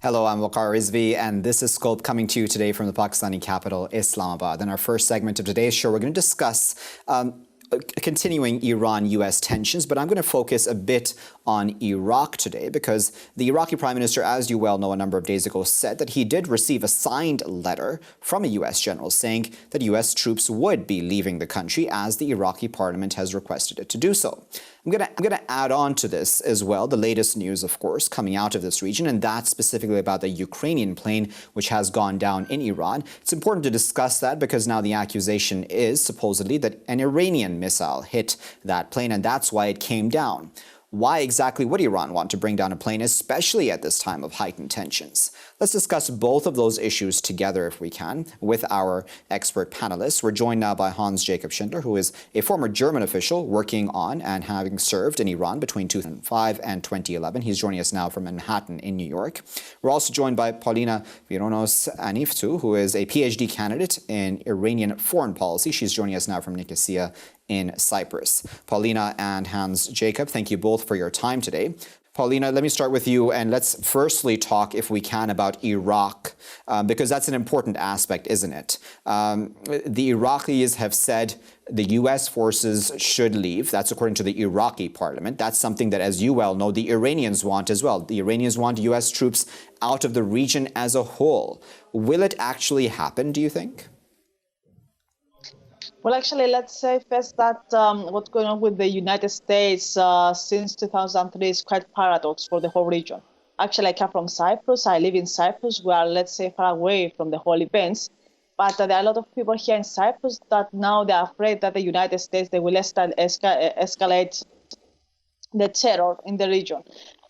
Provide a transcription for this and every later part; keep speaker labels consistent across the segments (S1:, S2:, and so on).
S1: Hello, I'm Waqar Rizvi, and this is Scope coming to you today from the Pakistani capital, Islamabad. In our first segment of today's show, we're going to discuss continuing Iran-US tensions, but I'm going to focus a bit on Iraq today because the Iraqi Prime Minister, as you well know, a number of days ago said that he did receive a signed letter from a US general saying that US troops would be leaving the country as the Iraqi parliament has requested it to do so. I'm going to add on to this as well, the latest news, of course, coming out of this region, and that's specifically about the Ukrainian plane which has gone down in Iran. It's important to discuss that because now the accusation is supposedly that an Iranian missile hit that plane, and that's why it came down. Why exactly would Iran want to bring down a plane, especially at this time of heightened tensions? Let's discuss both of those issues together, if we can, with our expert panelists. We're joined now by Hans-Jakob Schindler, who is a former German official working on and having served in Iran between 2005 and 2011. He's joining us now from Manhattan in New York. We're also joined by Polina Vyronos Aniftou, who is a PhD candidate in Iranian foreign policy. She's joining us now from Nicosia in Cyprus. Polina and Hans-Jakob, thank you both for your time today. Polina, let me start with you, and let's firstly talk, if we can, about Iraq, because that's an important aspect, isn't it? The Iraqis have said the U.S. forces should leave. That's according to the Iraqi parliament. That's something that, as you well know, the Iranians want as well. The Iranians want U.S. troops out of the region as a whole. Will it actually happen, do you think?
S2: Well, actually, let's say first that what's going on with the United States since 2003 is quite paradox for the whole region. Actually, I come from Cyprus. I live in Cyprus. We are, let's say, far away from the whole events. But there are a lot of people here in Cyprus that now they're afraid that the United States, they will escalate the terror in the region.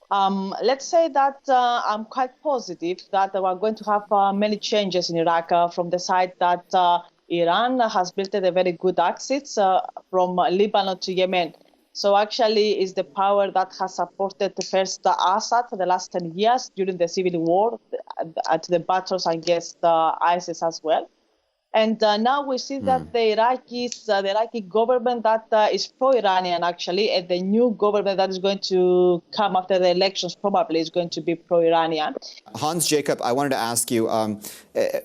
S2: Let's say that I'm quite positive that we're going to have many changes in Iraq from the side that Iran has built a very good axis from Lebanon to Yemen. So actually is the power that has supported first Assad for the last 10 years during the civil war, at the battles against ISIS as well. And now we see that the Iraqi government that is pro-Iranian actually, and the new government that is going to come after the elections probably is going to be pro-Iranian.
S1: Hans-Jakob, I wanted to ask you,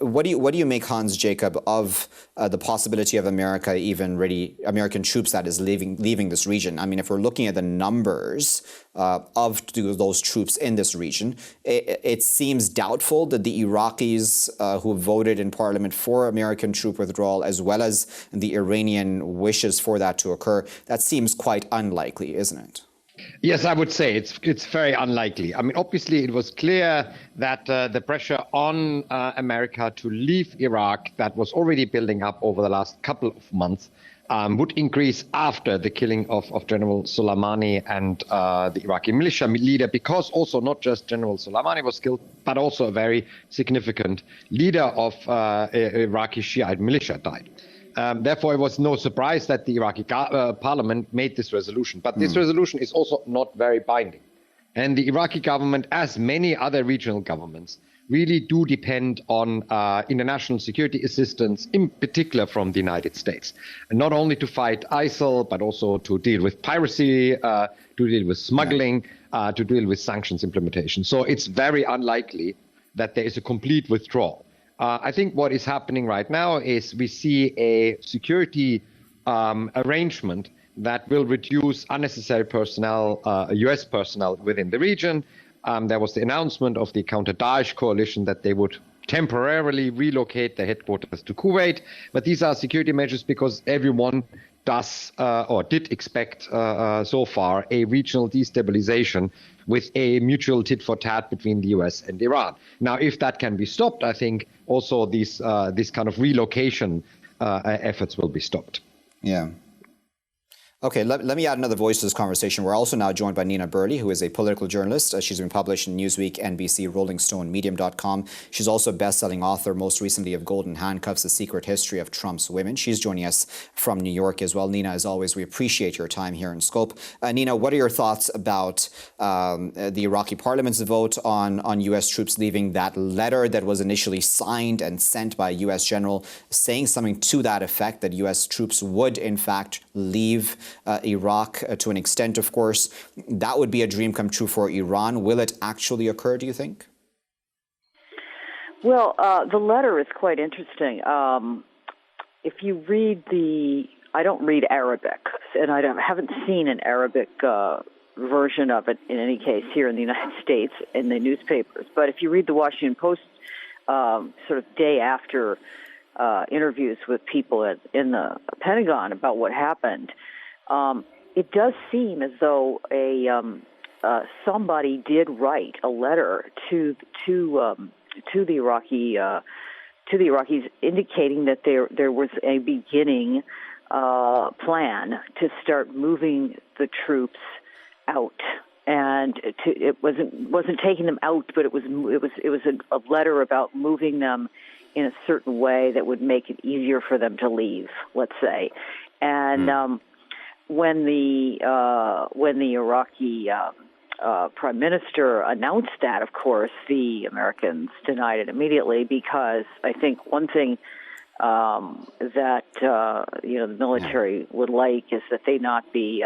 S1: what do you make, Hans-Jakob, of the possibility of American troops that is leaving this region? I mean, if we're looking at the numbers of those troops in this region, it seems doubtful that the Iraqis who voted in parliament for American troop withdrawal, as well as the Iranian wishes for that to occur, that seems quite unlikely, isn't it?
S3: Yes, I would say it's very unlikely. I mean, obviously, it was clear that the pressure on America to leave Iraq that was already building up over the last couple of months would increase after the killing of General Soleimani and the Iraqi militia leader, because also not just General Soleimani was killed, but also a very significant leader of Iraqi Shiite militia died. Therefore, it was no surprise that the Iraqi parliament made this resolution. But this resolution is also not very binding. And the Iraqi government, as many other regional governments, really do depend on international security assistance, in particular from the United States. And not only to fight ISIL, but also to deal with piracy, to deal with smuggling, to deal with sanctions implementation. So it's very unlikely that there is a complete withdrawal. I think what is happening right now is we see a security arrangement that will reduce unnecessary personnel, US personnel within the region. There was the announcement of the counter-Daesh coalition that they would temporarily relocate their headquarters to Kuwait. But these are security measures because everyone does or did expect so far a regional destabilization with a mutual tit-for-tat between the US and Iran. Now, if that can be stopped, I think also these this kind of relocation efforts will be stopped.
S1: Yeah. Okay, let me add another voice to this conversation. We're also now joined by Nina Bertie, who is a political journalist. She's been published in Newsweek, NBC, Rolling Stone, Medium.com. She's also a best-selling author, most recently of Golden Handcuffs, The Secret History of Trump's Women. She's joining us from New York as well. Nina, as always, we appreciate your time here in Scope. Nina, what are your thoughts about the Iraqi parliament's vote on U.S. troops leaving, that letter that was initially signed and sent by a U.S. general saying something to that effect, that U.S. troops would, in fact, leave Iraq to an extent, of course? That would be a dream come true for Iran. Will it actually occur, do you think?
S4: Well, the letter is quite interesting. If you read I don't read Arabic, and I haven't seen an Arabic version of it in any case here in the United States in the newspapers. But if you read the Washington Post sort of day after interviews with people in the Pentagon about what happened, it does seem as though somebody did write a letter to the Iraqis indicating that there was a beginning plan to start moving the troops out, and it wasn't taking them out, but it was a letter about moving them in a certain way that would make it easier for them to leave, let's say. And when the Iraqi Prime Minister announced that, of course, the Americans denied it immediately, because I think one thing that the military would like is that they not be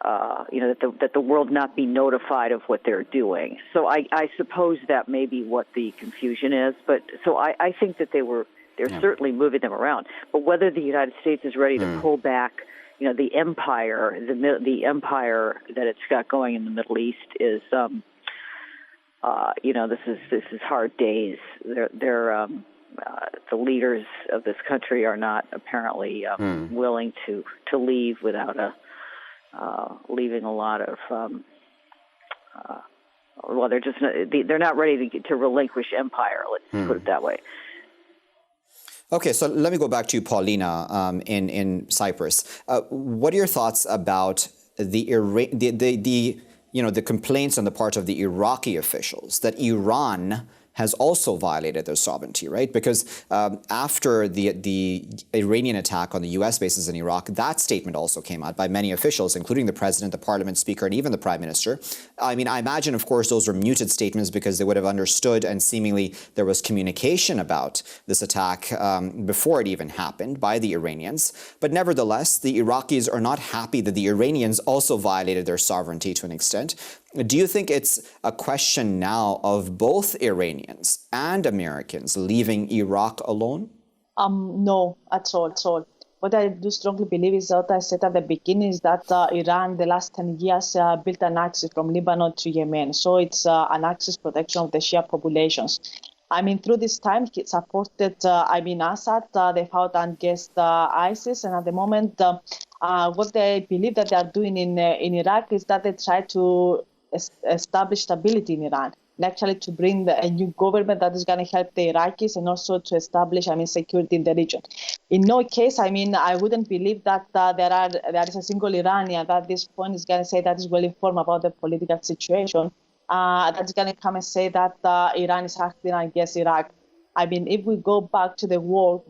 S4: that the world not be notified of what they're doing. So I suppose that may be what the confusion is. But so I think that they're certainly moving them around. But whether the United States is ready to pull back, the empire, the empire that it's got going in the Middle East is, this is hard days. They're the leaders of this country are not apparently willing to leave without leaving a lot of. They're not ready to relinquish empire. Let's put it that way.
S1: Okay, so let me go back to Polina in Cyprus. What are your thoughts about the complaints on the part of the Iraqi officials that Iran has also violated their sovereignty, right? Because after the Iranian attack on the U.S. bases in Iraq, that statement also came out by many officials, including the president, the parliament speaker, and even the prime minister. I mean, I imagine, of course, those were muted statements because they would have understood, and seemingly there was communication about this attack before it even happened by the Iranians. But nevertheless, the Iraqis are not happy that the Iranians also violated their sovereignty to an extent. Do you think it's a question now of both Iranians and Americans leaving Iraq alone?
S2: No, at all. What I do strongly believe is what I said at the beginning is that Iran, the last 10 years, built an axis from Lebanon to Yemen. So it's an axis protection of the Shia populations. I mean, through this time, it supported, Assad. They fought against ISIS. And at the moment, what they believe that they are doing in Iraq is that they try to establish stability in Iran, and actually to bring a new government that is going to help the Iraqis and also to establish, security in the region. In no case, I wouldn't believe that there is a single Iranian that at this point is going to say that is well informed about the political situation. That's going to come and say that Iran is acting against Iraq. I mean, if we go back to the war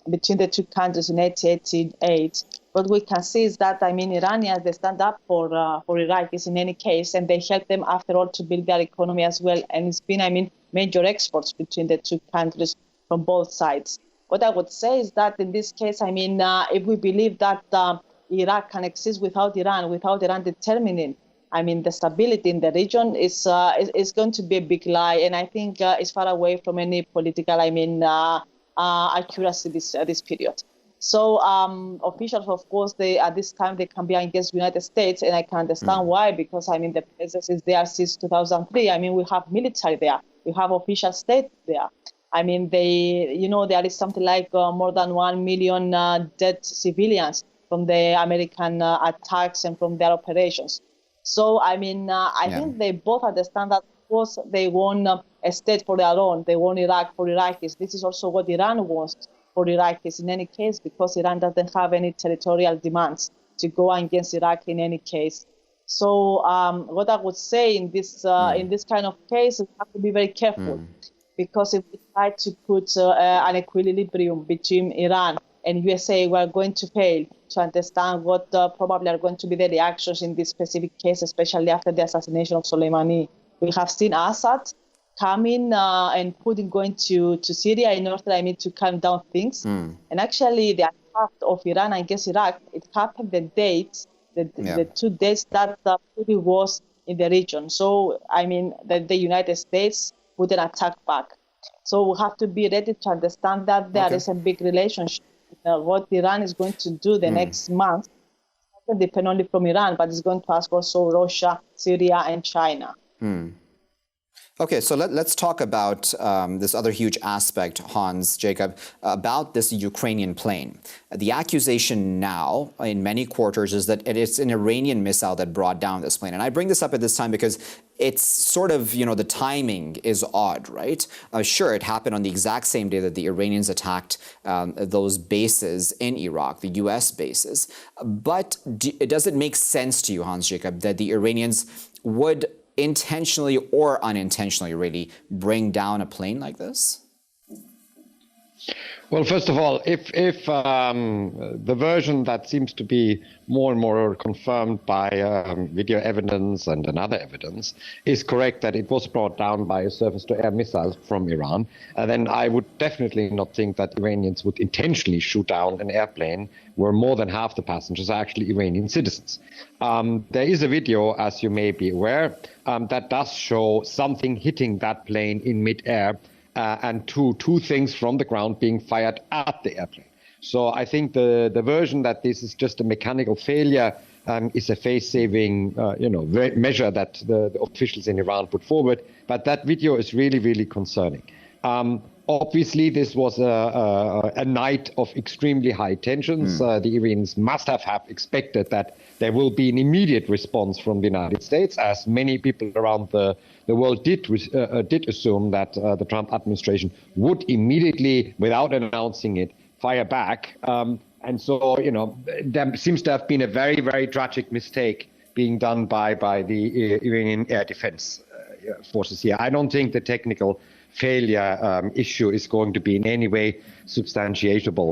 S2: between the two countries in 1888, what we can see is that, Iranians, they stand up for Iraqis in any case, and they help them, after all, to build their economy as well. And it's been, major exports between the two countries from both sides. What I would say is that in this case, if we believe that Iraq can exist without Iran determining, the stability in the region is going to be a big lie. And I think it's far away from any political, accuracy this period. So officials, of course, at this time they can be against the United States, and I can understand why, because the presence is there since 2003. We have military there, we have official state there. There is something like more than 1 million dead civilians from the American attacks and from their operations. So I think they both understand that, of course, they want a state for their own. They want Iraq for Iraqis. This is also what Iran wants for Iraqis in any case, because Iran doesn't have any territorial demands to go against Iraq in any case. So what I would say in this kind of case, we have to be very careful, because if we try to put an equilibrium between Iran and USA, we are going to fail to understand what probably are going to be the reactions in this specific case, especially after the assassination of Soleimani. We have seen Assad coming and Putin going to Syria in order, to calm down things. And actually, the attack of Iran against Iraq, it happened the 2 days that Putin was in the region. So, the United States with an attack back. So we have to be ready to understand that there is a big relationship. What Iran is going to do the next month doesn't depend only from Iran, but it's going to ask also Russia, Syria, and China.
S1: Okay, so let's talk about this other huge aspect, Hans-Jakob, about this Ukrainian plane. The accusation now in many quarters is that it's an Iranian missile that brought down this plane. And I bring this up at this time because it's sort of, the timing is odd, right? Sure, it happened on the exact same day that the Iranians attacked those bases in Iraq, the US bases. But does it make sense to you, Hans-Jakob, that the Iranians would intentionally or unintentionally really bring down a plane like this?
S3: Well, first of all, if the version that seems to be more and more confirmed by video evidence and another evidence is correct, that it was brought down by a surface-to-air missile from Iran, then I would definitely not think that Iranians would intentionally shoot down an airplane where more than half the passengers are actually Iranian citizens. There is a video, as you may be aware, that does show something hitting that plane in mid-air, and two things from the ground being fired at the airplane. So I think the version that this is just a mechanical failure is a face-saving measure that the officials in Iran put forward. But that video is really, really concerning. Obviously, this was a night of extremely high tensions. The Iranians must have expected that there will be an immediate response from the United States, as many people around the world did assume that the Trump administration would immediately, without announcing it, fire back. And so, there seems to have been a very, very tragic mistake being done by the Iranian air defense forces here. I don't think the technical failure issue is going to be in any way substantiatable,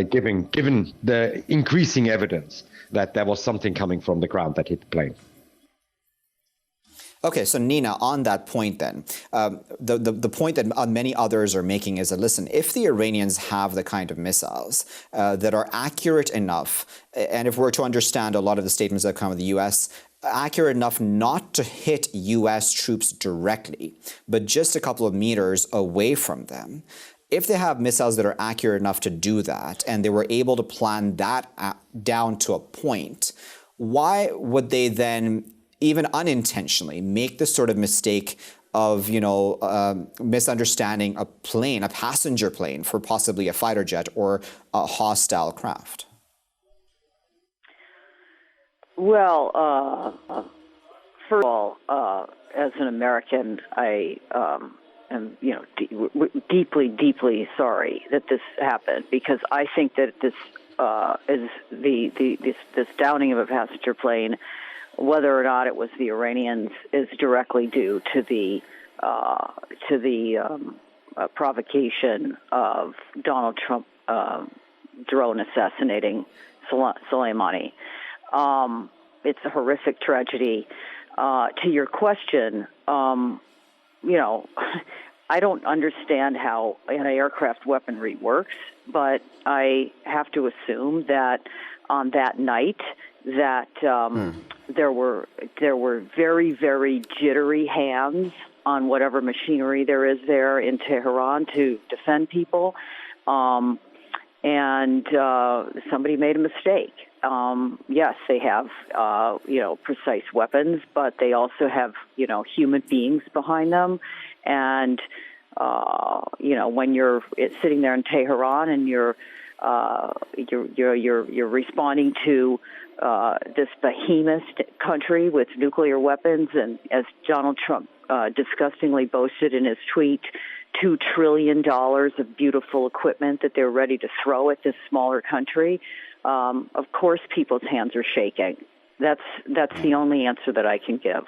S3: given the increasing evidence that there was something coming from the ground that hit the plane.
S1: Okay, so Nina, on that point then, the point that many others are making is that, listen, if the Iranians have the kind of missiles that are accurate enough, and if we're to understand a lot of the statements that come from the U.S., accurate enough not to hit U.S. troops directly, but just a couple of meters away from them, if they have missiles that are accurate enough to do that, and they were able to plan that down to a point, why would they then, even unintentionally, make this sort of mistake of, misunderstanding a plane, a passenger plane, for possibly a fighter jet or a hostile craft?
S4: Well, first of all, as an American, I am, deeply, deeply sorry that this happened, because I think that this is this downing of a passenger plane, whether or not it was the Iranians, is directly due to the provocation of Donald Trump drone assassinating Soleimani. It's a horrific tragedy. To your question, I don't understand how anti-aircraft weaponry works, but I have to assume that on that night that there were very, very jittery hands on whatever machinery there is there in Tehran to defend people, and somebody made a mistake. Yes, they have, precise weapons, but they also have, human beings behind them. And, when you're sitting there in Tehran and you're responding to this behemoth country with nuclear weapons, and as Donald Trump disgustingly boasted in his tweet, $2 trillion of beautiful equipment that they're ready to throw at this smaller country. Of course, people's hands are shaking. That's the only answer that I can give.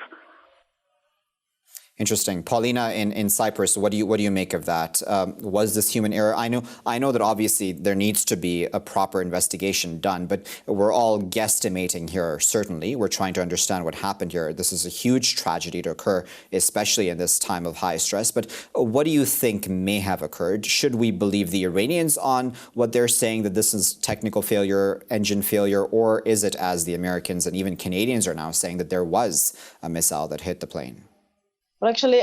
S1: Interesting. Polina in Cyprus, what do you make of that? Was this human error? I know that obviously there needs to be a proper investigation done, but we're all guesstimating here, certainly. We're trying to understand what happened here. This is a huge tragedy to occur, especially in this time of high stress. But what do you think may have occurred? Should we believe the Iranians on what they're saying, that this is technical failure, engine failure, or is it, as the Americans and even Canadians are now saying, that there was a missile that hit the plane?
S2: But actually,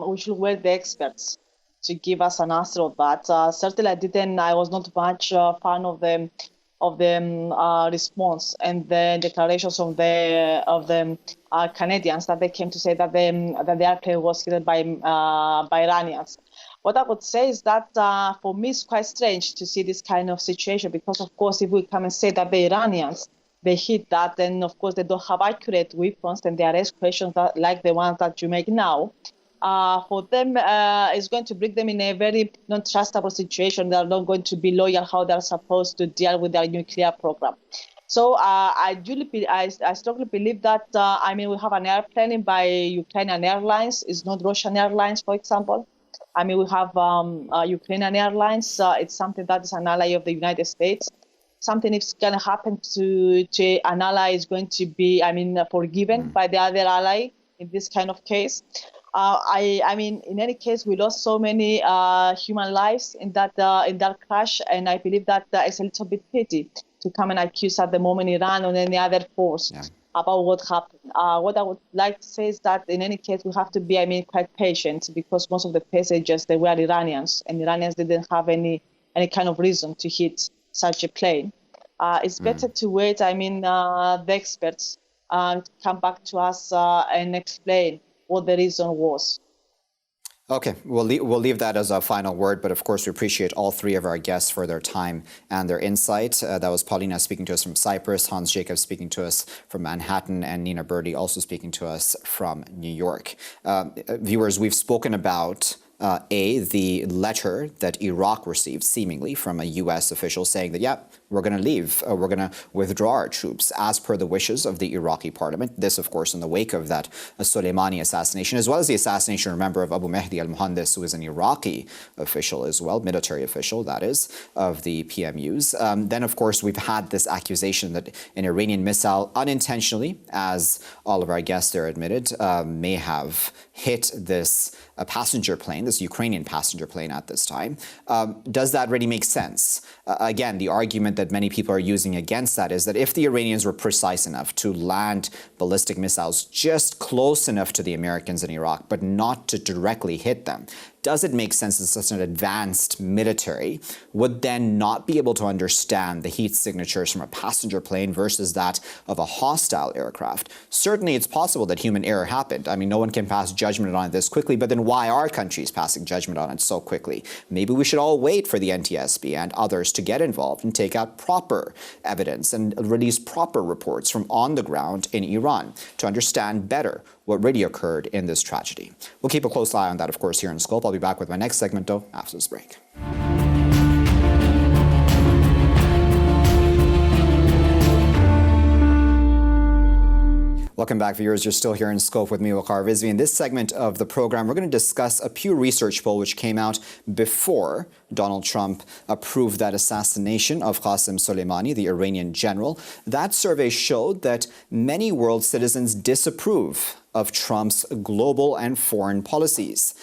S2: we should wait the experts to give us an answer of that. Certainly, I was not much fan of the response and the declarations of the Canadians that they came to say that the airplane was hit by Iranians. What I would say is that for me, it's quite strange to see this kind of situation because, of course, if we come and say that the Iranians they hit that, then of course they don't have accurate weapons, and they ask questions like the ones that you make now. For them, it's going to bring them in a very non-trustable situation. They are not going to be loyal how they are supposed to deal with their nuclear program. So I strongly believe that, we have an airplane by Ukrainian Airlines. It's not Russian Airlines, for example. We have Ukrainian Airlines. It's something that is an ally of the United States. Something if it's going to happen to an ally is going to be, forgiven by the other ally in this kind of case. In any case, we lost so many human lives in that crash, and I believe that it's a little bit pity to come and accuse at the moment Iran or any other force about what happened. What I would like to say is that in any case, we have to be, quite patient because most of the passengers, they were Iranians, and Iranians didn't have any kind of reason to hit such a plane. It's better to wait, the experts come back to us and explain what the reason was.
S1: Okay, we'll leave that as a final word, but of course we appreciate all three of our guests for their time and their insight. That was Polina speaking to us from Cyprus, Hans-Jakob speaking to us from Manhattan, and Nina Bertie also speaking to us from New York. Viewers, we've spoken about the letter that Iraq received, seemingly from a U.S. official saying that, we're going to leave, we're going to withdraw our troops as per the wishes of the Iraqi parliament. This, of course, in the wake of that Soleimani assassination, as well as the assassination, remember, of Abu Mahdi al-Muhandis, who is an Iraqi official as well, military official, that is, of the PMUs. Then, of course, we've had this accusation that an Iranian missile unintentionally, as all of our guests there admitted, may have hit this passenger plane, this Ukrainian passenger plane at this time. Does that really make sense? Again, the argument that many people are using against that is that if the Iranians were precise enough to land ballistic missiles just close enough to the Americans in Iraq, but not to directly hit them, does it make sense that such an advanced military would then not be able to understand the heat signatures from a passenger plane versus that of a hostile aircraft? Certainly, it's possible that human error happened. No one can pass judgment on it this quickly, but then why are countries passing judgment on it so quickly? Maybe we should all wait for the NTSB and others to get involved and take out proper evidence and release proper reports from on the ground in Iran to understand better what really occurred in this tragedy. We'll keep a close eye on that, of course, here in Scope. I'll be back with my next segment, though, after this break. Welcome back, viewers. You're still here in Scope with me, Waqar Rizvi. In this segment of the program, we're going to discuss a Pew Research poll which came out before Donald Trump approved that assassination of Qasem Soleimani, the Iranian general. That survey showed that many world citizens disapprove of Trump's global and foreign policies.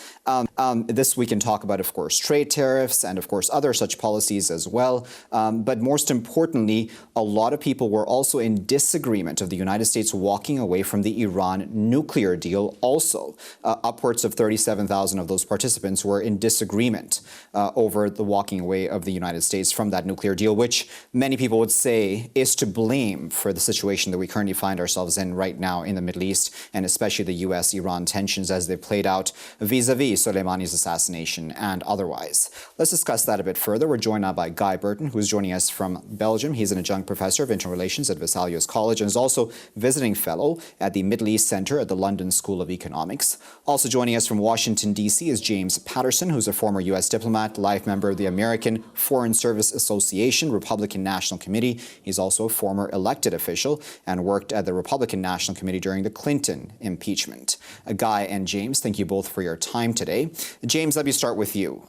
S1: This we can talk about, of course, trade tariffs and, of course, other such policies as well. But most importantly, a lot of people were also in disagreement of the United States walking away from the Iran nuclear deal also. Upwards of 37,000 of those participants were in disagreement over the walking away of the United States from that nuclear deal, which many people would say is to blame for the situation that we currently find ourselves in right now in the Middle East, and especially the U.S.-Iran tensions as they played out vis-a-vis Soleimani's assassination and otherwise. Let's discuss that a bit further. We're joined now by Guy Burton, who's joining us from Belgium. He's an adjunct professor of international relations at Vesalius College and is also visiting fellow at the Middle East Center at the London School of Economics. Also joining us from Washington, D.C. is James Patterson, who's a former U.S. diplomat, life member of the American Foreign Service Association Republican National Committee. He's also a former elected official and worked at the Republican National Committee during the Clinton impeachment. Guy and James, thank you both for your time today. James, let me start with you.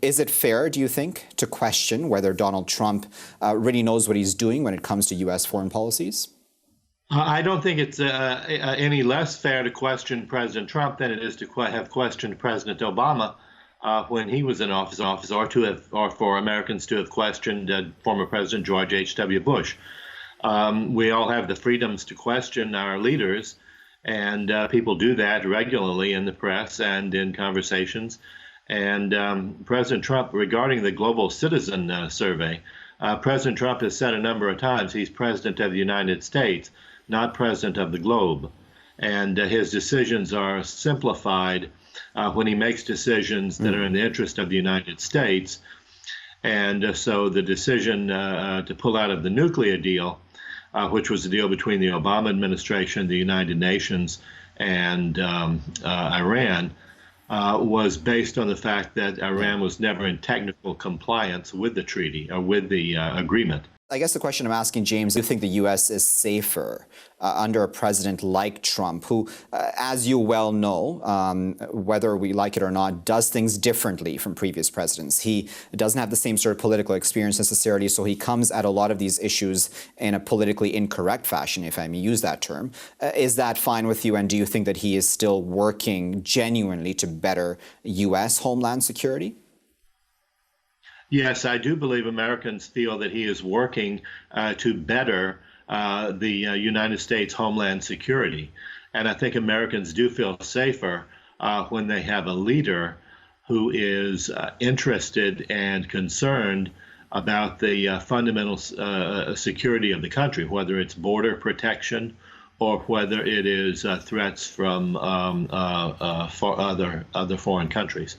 S1: Is it fair, do you think, to question whether Donald Trump really knows what he's doing when it comes to U.S. foreign policies?
S5: I don't think it's any less fair to question President Trump than it is to have questioned President Obama when he was in office, or for Americans to have questioned former President George H.W. Bush. We all have the freedoms to question our leaders, And people do that regularly in the press and in conversations. And President Trump, regarding the Global Citizen Survey, President Trump has said a number of times he's president of the United States, not president of the globe. And his decisions are simplified when he makes decisions that are in the interest of the United States. And so the decision to pull out of the nuclear deal, which was a deal between the Obama administration, the United Nations, and Iran, was based on the fact that Iran was never in technical compliance with the treaty or with the agreement.
S1: I guess the question I'm asking, James, do you think the U.S. is safer under a president like Trump, who, as you well know, whether we like it or not, does things differently from previous presidents? He doesn't have the same sort of political experience necessarily, so he comes at a lot of these issues in a politically incorrect fashion, if I may use that term. Is that fine with you, and do you think that he is still working genuinely to better U.S. homeland security?
S5: Yes, I do believe Americans feel that he is working to better the United States homeland security. And I think Americans do feel safer when they have a leader who is interested and concerned about the fundamental security of the country, whether it's border protection or whether it is threats from for other foreign countries.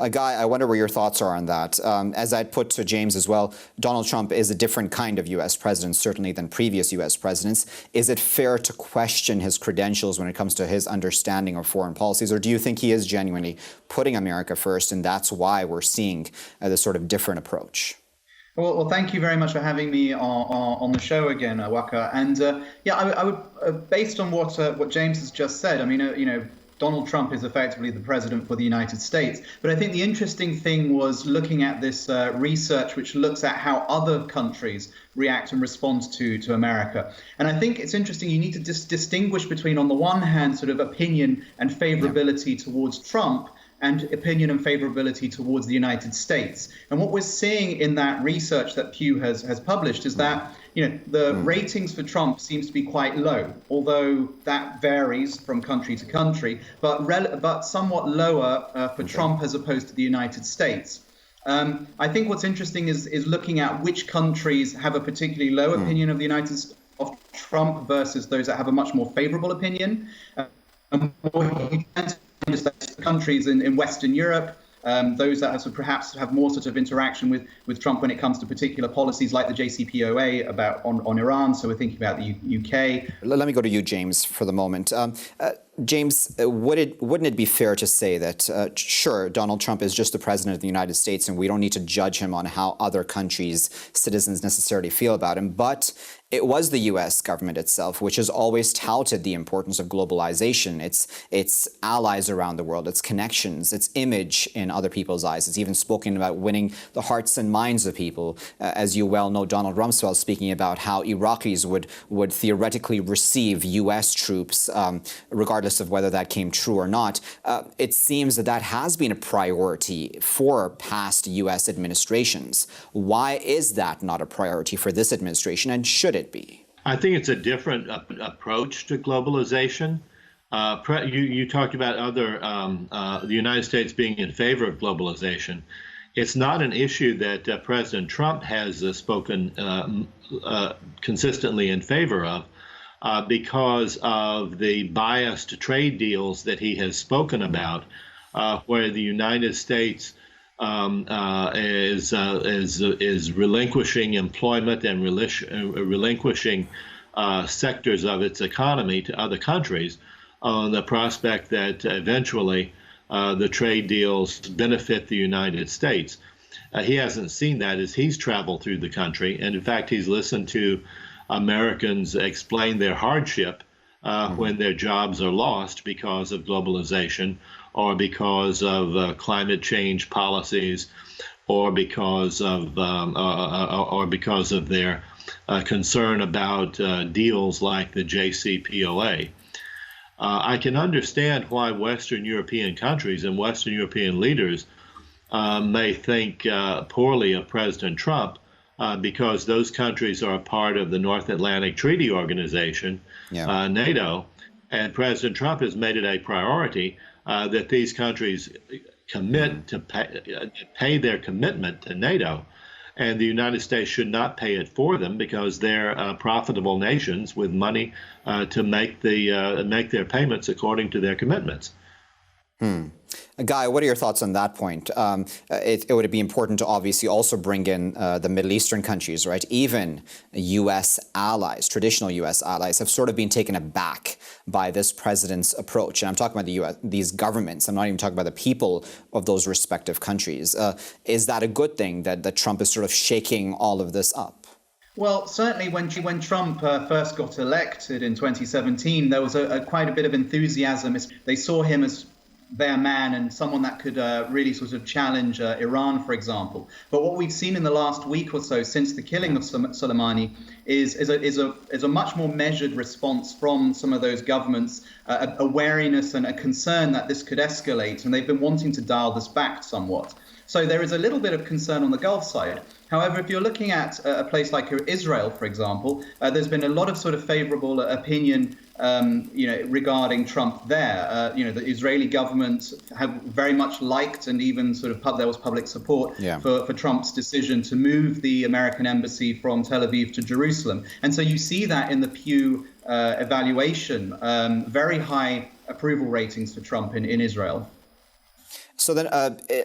S1: Guy, I wonder where your thoughts are on that. As I'd put to James as well, Donald Trump is a different kind of U.S. president, certainly, than previous U.S. presidents. Is it fair to question his credentials when it comes to his understanding of foreign policies, or do you think he is genuinely putting America first, and that's why we're seeing this sort of different approach?
S6: Well, thank you very much for having me on the show again, Waqar. And yeah, I would, based on what James has just said, I mean, Donald Trump is effectively the president for the United States. But I think the interesting thing was looking at this research, which looks at how other countries react and respond to America. And I think it's interesting. You need to distinguish between, on the one hand, sort of opinion and favorability towards Trump, and opinion and favorability towards the United States. And what we're seeing in that research that Pew has published is that the ratings for Trump seems to be quite low, although that varies from country to country, but somewhat lower for Trump as opposed to the United States. I think what's interesting is looking at which countries have a particularly low opinion of the United States, of Trump, versus those that have a much more favorable opinion. Countries in Western Europe, those that have perhaps have more sort of interaction with Trump when it comes to particular policies like the JCPOA on Iran. So we're thinking about the UK.
S1: Let me go to you, James, for the moment. James, wouldn't it be fair to say that, sure, Donald Trump is just the president of the United States, and we don't need to judge him on how other countries' citizens necessarily feel about him, but it was the U.S. government itself which has always touted the importance of globalization, its allies around the world, its connections, its image in other people's eyes. It's even spoken about winning the hearts and minds of people. As you well know, Donald Rumsfeld speaking about how Iraqis would theoretically receive U.S. troops, regardless of whether that came true or not. It seems that has been a priority for past U.S. administrations. Why is that not a priority for this administration, and should it be?
S5: I think it's a different approach to globalization. You talked about the United States being in favor of globalization. It's not an issue that President Trump has spoken consistently in favor of because of the biased trade deals that he has spoken about, where the United States is relinquishing employment and relinquishing sectors of its economy to other countries on the prospect that eventually the trade deals benefit the United States. He hasn't seen that as he's traveled through the country, and in fact he's listened to Americans explain their hardship when their jobs are lost because of globalization, or because of climate change policies, or because of their concern about deals like the JCPOA. I can understand why Western European countries and Western European leaders may think poorly of President Trump because those countries are a part of the North Atlantic Treaty Organization, NATO, and President Trump has made it a priority that these countries commit to pay their commitment to NATO, and the United States should not pay it for them because they're profitable nations with money to make their payments according to their commitments.
S1: Guy, what are your thoughts on that point? It would be important to obviously also bring in the Middle Eastern countries, right? Even U.S. allies, traditional U.S. allies, have sort of been taken aback by this president's approach. And I'm talking about the U.S., these governments. I'm not even talking about the people of those respective countries. Is that a good thing that Trump is sort of shaking all of this up?
S6: Well, certainly when Trump first got elected in 2017, there was quite a bit of enthusiasm. They saw him as their man and someone that could really sort of challenge Iran, for example. But what we've seen in the last week or so since the killing of Soleimani is a much more measured response from some of those governments, a wariness and a concern that this could escalate, and they've been wanting to dial this back somewhat. So there is a little bit of concern on the Gulf side. However, if you're looking at a place like Israel, for example, there's been a lot of sort of favorable opinion, regarding Trump there. The Israeli government have very much liked, and even sort of there was public support for Trump's decision to move the American embassy from Tel Aviv to Jerusalem. And so you see that in the Pew evaluation, very high approval ratings for Trump in Israel.
S1: So then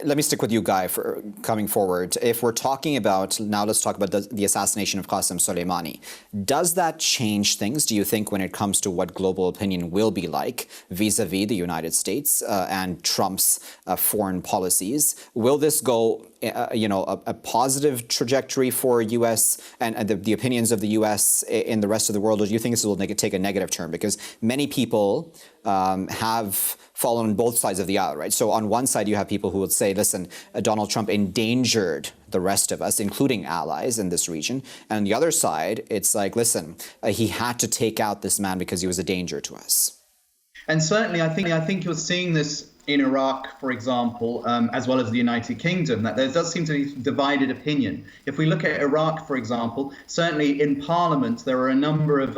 S1: let me stick with you, Guy, for coming forward. If we're talking about, now let's talk about the assassination of Qasem Soleimani. Does that change things, do you think, when it comes to what global opinion will be like vis-a-vis the United States and Trump's foreign policies? Will this go, a positive trajectory for U.S. and the opinions of the U.S. in the rest of the world, or do you think this will take a negative turn? Because many people have fallen on both sides of the aisle, right? So on one side, you have people who would say, listen, Donald Trump endangered the rest of us, including allies in this region. And on the other side, it's like, listen, he had to take out this man because he was a danger to us.
S6: And certainly, I think you're seeing this in Iraq, for example, as well as the United Kingdom, that there does seem to be divided opinion. If we look at Iraq, for example, certainly in Parliament, there are a number of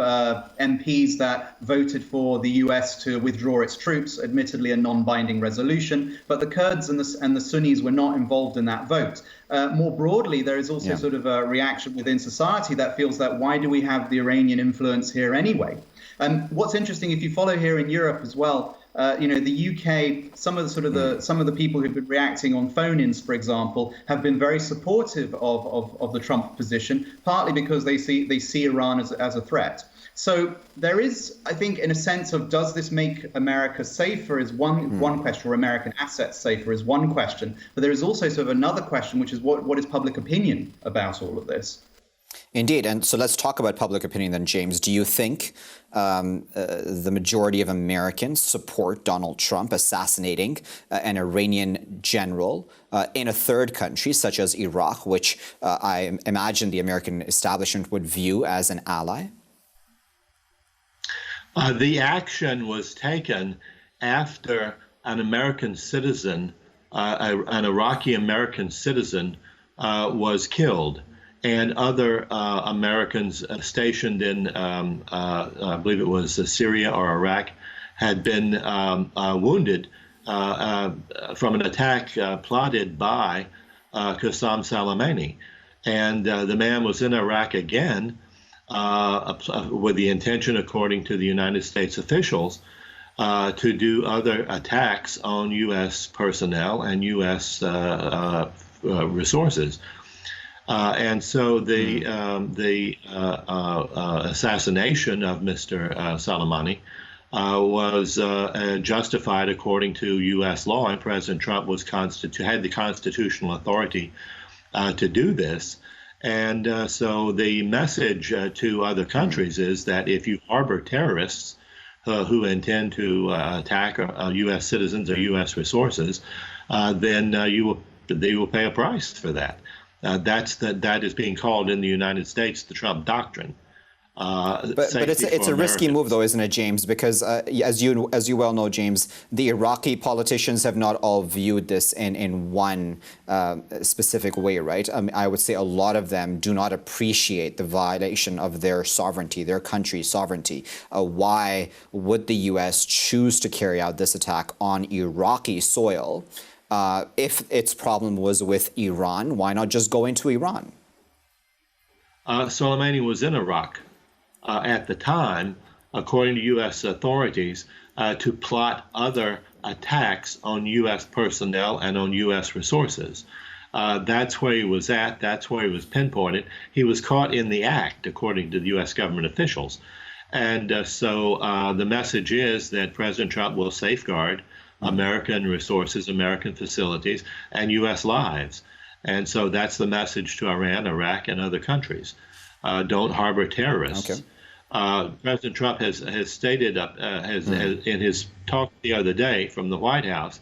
S6: MPs that voted for the US to withdraw its troops, admittedly a non-binding resolution, but the Kurds and the Sunnis were not involved in that vote. More broadly, there is also sort of a reaction within society that feels that why do we have the Iranian influence here anyway? What's interesting, if you follow here in Europe as well, the UK, some of the people who've been reacting on phone-ins, for example, have been very supportive of the Trump position, partly because they see Iran as a threat. So there is, I think, in a sense of, does this make America safer is one question, or American assets safer is one question. But there is also sort of another question, which is what is public opinion about all of this?
S1: Indeed. And so let's talk about public opinion then, James. Do you think the majority of Americans support Donald Trump assassinating an Iranian general in a third country, such as Iraq, which I imagine the American establishment would view as an ally?
S5: The action was taken after an American citizen, an Iraqi American citizen, was killed, and other Americans stationed in, I believe it was Syria or Iraq, had been wounded from an attack plotted by Qasem Soleimani. And the man was in Iraq again with the intention, according to the United States officials, to do other attacks on U.S. personnel and U.S. resources. And so the assassination of Mr. Soleimani was justified according to U.S. law, and President Trump had the constitutional authority to do this. And so the message to other countries is that if you harbor terrorists who intend to attack U.S. citizens or U.S. resources, then they will pay a price for that. That is being called in the United States the Trump doctrine.
S1: But it's a risky move, though, isn't it, James? Because as you well know, James, the Iraqi politicians have not all viewed this in one specific way, right? I would say a lot of them do not appreciate the violation of their sovereignty, their country's sovereignty. Why would the U.S. choose to carry out this attack on Iraqi soil? If its problem was with Iran, why not just go into Iran?
S5: Soleimani was in Iraq at the time, according to U.S. authorities, to plot other attacks on U.S. personnel and on U.S. resources. That's where he was at. That's where he was pinpointed. He was caught in the act, according to the U.S. government officials. And so the message is that President Trump will safeguard American resources, American facilities, and U.S. lives. And so that's the message to Iran, Iraq, and other countries. Don't harbor terrorists.
S1: Okay.
S5: President Trump has stated in his talk the other day from the White House,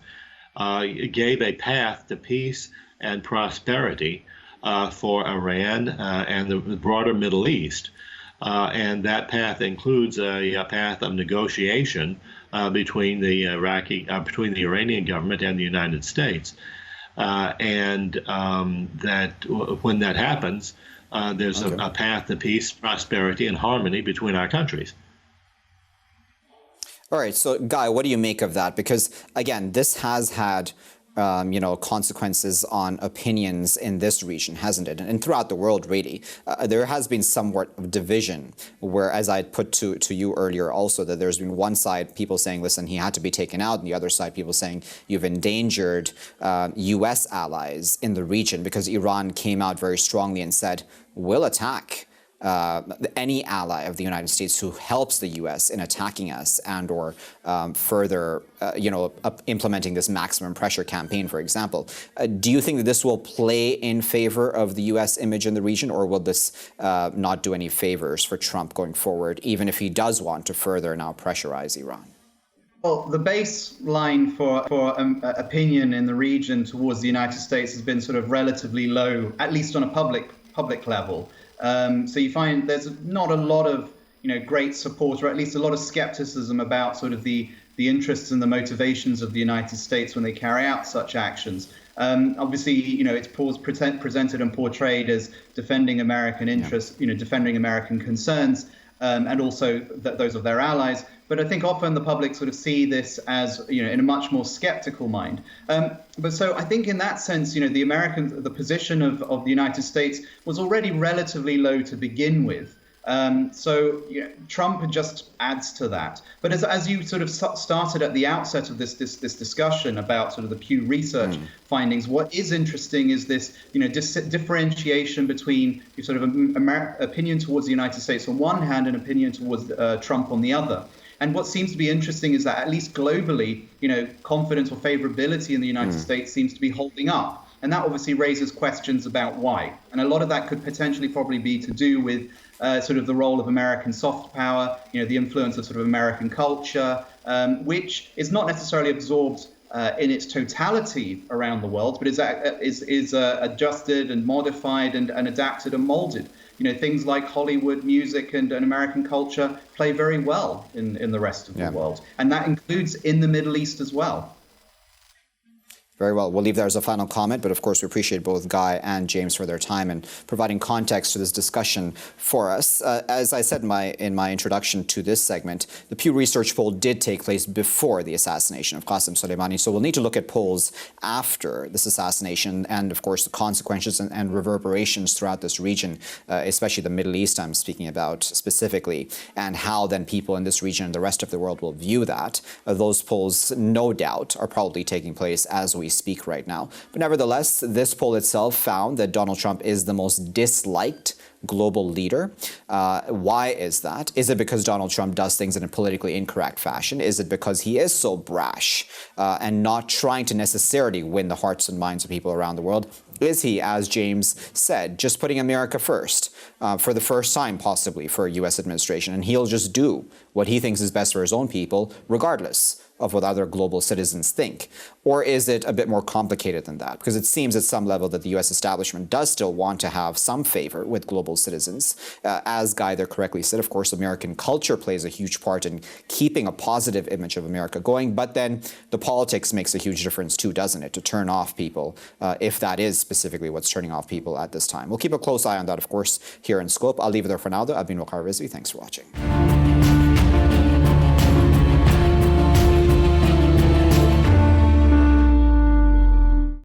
S5: gave a path to peace and prosperity for Iran and the broader Middle East. And that path includes a path of negotiation between the Iranian government and the United States. And that when that happens, there's a path to peace, prosperity, and harmony between our countries.
S1: All right. So, Guy, what do you make of that? Because, again, this has had consequences on opinions in this region, hasn't it? And throughout the world, really. There has been somewhat of division where, as I put to you earlier also, that there's been one side people saying, listen, he had to be taken out, and the other side people saying you've endangered U.S. allies in the region, because Iran came out very strongly and said, we'll attack any ally of the United States who helps the U.S. in attacking us and or further, implementing this maximum pressure campaign, for example. Do you think that this will play in favor of the U.S. image in the region, or will this not do any favors for Trump going forward, even if he does want to further now pressurize Iran?
S6: Well, the baseline for opinion in the region towards the United States has been sort of relatively low, at least on a public level. So you find there's not a lot of great support, or at least a lot of skepticism about sort of the interests and the motivations of the United States when they carry out such actions. Obviously, it's presented and portrayed as defending American interests, defending American concerns, and also those of their allies. But I think often the public sort of see this as, in a much more skeptical mind. But so I think in that sense, the position of the United States was already relatively low to begin with. So Trump just adds to that. But as you sort of started at the outset of this discussion about sort of the Pew Research findings, what is interesting is this differentiation between sort of opinion towards the United States on one hand and opinion towards Trump on the other. And what seems to be interesting is that at least globally, confidence or favorability in the United States seems to be holding up. And that obviously raises questions about why. And a lot of that could potentially probably be to do with sort of the role of American soft power, the influence of sort of American culture, which is not necessarily absorbed in its totality around the world, but is adjusted and modified and adapted and molded. Things like Hollywood, music, and American culture play very well in the rest of the world. And that includes in the Middle East as well.
S1: Very well. We'll leave that as a final comment, but of course we appreciate both Guy and James for their time and providing context to this discussion for us. As I said in my introduction to this segment, the Pew Research poll did take place before the assassination of Qasem Soleimani, so we'll need to look at polls after this assassination and, of course, the consequences and reverberations throughout this region, especially the Middle East I'm speaking about specifically, and how then people in this region and the rest of the world will view that. Those polls, no doubt, are probably taking place as we speak right now. But nevertheless, this poll itself found that Donald Trump is the most disliked global leader. Why is that? Is it because Donald Trump does things in a politically incorrect fashion? Is it because he is so brash and not trying to necessarily win the hearts and minds of people around the world? Is he, as James said, just putting America first for the first time possibly for a U.S. administration, and he'll just do what he thinks is best for his own people, regardless of what other global citizens think? Or is it a bit more complicated than that? Because it seems at some level that the U.S. establishment does still want to have some favor with global citizens. As Guy there correctly said, of course, American culture plays a huge part in keeping a positive image of America going, but then the politics makes a huge difference too, doesn't it, to turn off people, if that is specifically what's turning off people at this time. We'll keep a close eye on that, of course, here in Scope. I'll leave it there for now, though. I've been Waqar Rizvi. Thanks for watching.